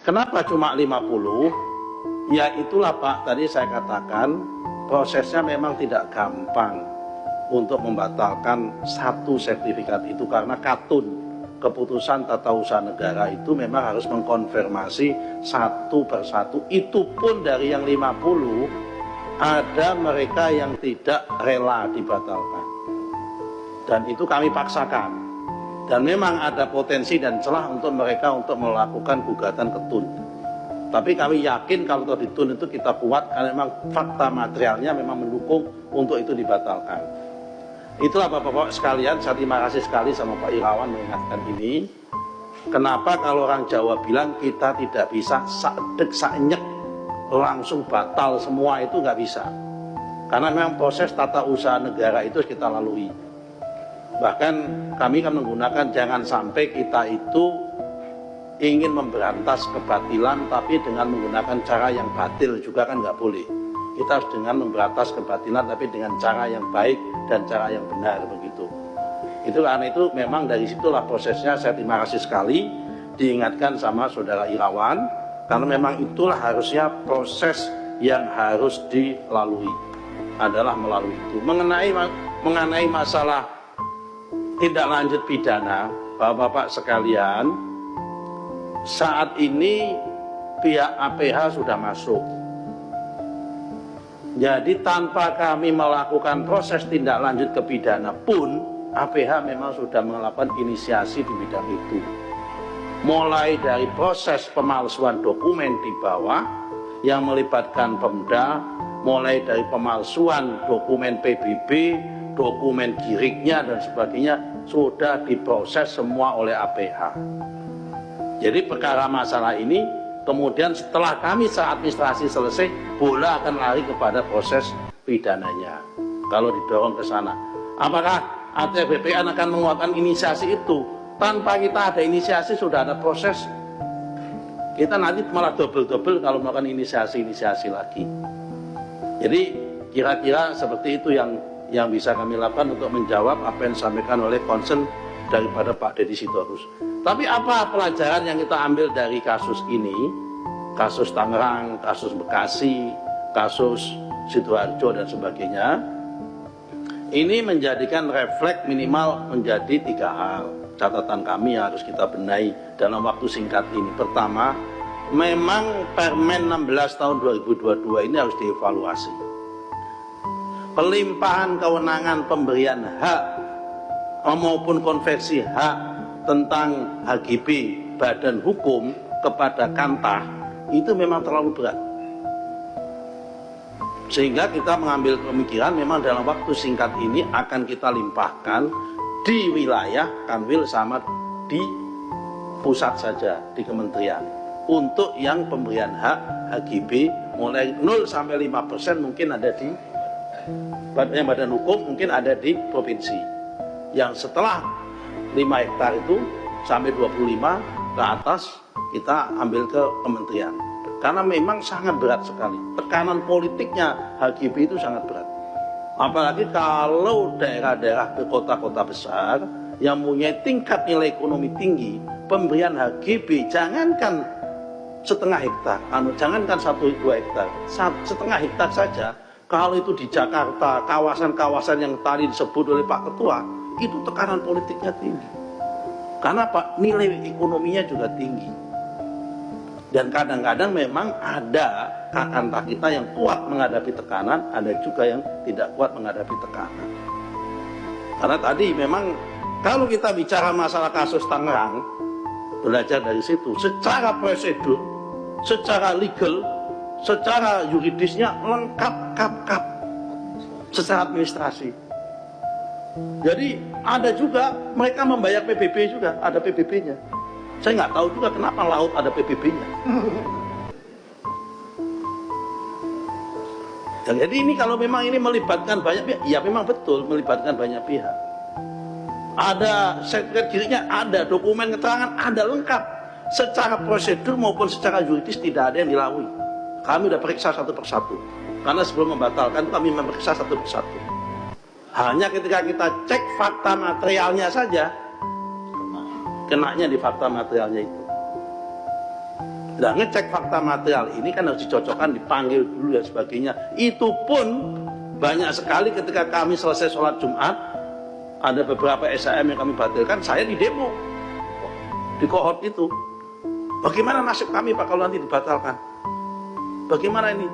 Kenapa cuma 50? Ya itulah Pak, tadi saya katakan prosesnya memang tidak gampang untuk membatalkan satu sertifikat itu, karena katun keputusan tata usaha negara itu memang harus mengkonfirmasi satu persatu. Itu pun dari yang 50 ada mereka yang tidak rela dibatalkan, dan itu kami paksakan. Dan memang ada potensi dan celah untuk mereka untuk melakukan gugatan ke TUN. Tapi kami yakin kalau di TUN itu kita kuat, karena memang fakta materialnya memang mendukung untuk itu dibatalkan. Itulah Bapak-Bapak sekalian, saya terima kasih sekali sama Pak Irawan mengingatkan ini. Kenapa kalau orang Jawa bilang kita tidak bisa saedek saenyek langsung batal semua, itu nggak bisa. Karena memang proses tata usaha negara itu kita lalui. Bahkan kami kan menggunakan jangan sampai kita itu ingin memberantas kebatilan tapi dengan menggunakan cara yang batil juga kan nggak boleh. Kita harus dengan memberantas kebatilan tapi dengan cara yang baik dan cara yang benar, begitu. Itu karena itu memang dari situlah prosesnya. Saya terima kasih sekali diingatkan sama Saudara Irawan, karena memang itulah harusnya proses yang harus dilalui, adalah melalui itu. Mengenai masalah tindak lanjut pidana, Bapak-bapak sekalian, saat ini pihak APH sudah masuk. Jadi tanpa kami melakukan proses tindak lanjut ke pidana pun, APH memang sudah melakukan inisiasi di bidang itu. Mulai dari proses pemalsuan dokumen di bawah yang melibatkan Pemda, mulai dari pemalsuan dokumen PBB, dokumen kiriknya dan sebagainya, sudah diproses semua oleh APH. Jadi perkara masalah ini kemudian setelah kami administrasi selesai, bola akan lari kepada proses pidananya. Kalau didorong ke sana, apakah ATR BPN akan menguatkan inisiasi itu? Tanpa kita ada inisiasi sudah ada proses, kita nanti malah double-double kalau melakukan inisiasi lagi. Jadi kira-kira seperti itu yang bisa kami lakukan untuk menjawab apa yang disampaikan oleh concern daripada Pak Deddy Sitorus. Tapi apa pelajaran yang kita ambil dari kasus ini? Kasus Tangerang, kasus Bekasi, kasus Sidoarjo dan sebagainya. Ini menjadikan refleks minimal menjadi 3 hal. Catatan kami yang harus kita benahi dalam waktu singkat ini. Pertama, memang Permen 16 tahun 2022 ini harus dievaluasi. Pelimpahan kewenangan pemberian hak maupun konversi hak tentang HGB badan hukum kepada Kantah itu memang terlalu berat, sehingga kita mengambil pemikiran memang dalam waktu singkat ini akan kita limpahkan di wilayah Kanwil sama di pusat saja, di kementerian, untuk yang pemberian hak HGB mulai 0 sampai 5% mungkin ada di badan hukum, mungkin ada di provinsi. Yang setelah 5 hektar itu sampai 25 ke atas kita ambil ke kementerian. Karena memang sangat berat sekali. Tekanan politiknya HGB itu sangat berat. Apalagi kalau daerah-daerah ke kota-kota besar yang mempunyai tingkat nilai ekonomi tinggi, pemberian HGB jangankan setengah hektar, jangankan 1-2 hektar, setengah hektar saja. Kalau itu di Jakarta, kawasan-kawasan yang tadi disebut oleh Pak Ketua, itu tekanan politiknya tinggi. Karena Pak, nilai ekonominya juga tinggi. Dan kadang-kadang memang ada Kantah kita yang kuat menghadapi tekanan, ada juga yang tidak kuat menghadapi tekanan. Karena tadi memang kalau kita bicara masalah kasus Tangerang, belajar dari situ, secara prosedur, secara legal, secara yuridisnya lengkap kap secara administrasi. Jadi ada juga mereka membayar PBB juga, ada PBB-nya. Saya nggak tahu juga kenapa laut ada PBB-nya. Jadi ini kalau memang ini melibatkan banyak pihak, ya memang betul melibatkan banyak pihak. Ada sertifikat kiriknya, ada dokumen keterangan, ada lengkap. Secara prosedur maupun secara yuridis tidak ada yang dilalui. Kami sudah periksa satu persatu. Karena sebelum membatalkan kami memeriksa satu persatu. Hanya ketika kita cek fakta materialnya saja, kenanya di fakta materialnya itu. Nah, ngecek fakta material ini kan harus dicocokkan, dipanggil dulu dan sebagainya. Itu pun banyak sekali ketika kami selesai sholat Jumat, ada beberapa SAM yang kami batalkan, saya di demo di kohort itu. Bagaimana nasib kami Pak kalau nanti dibatalkan? Bagaimana ini?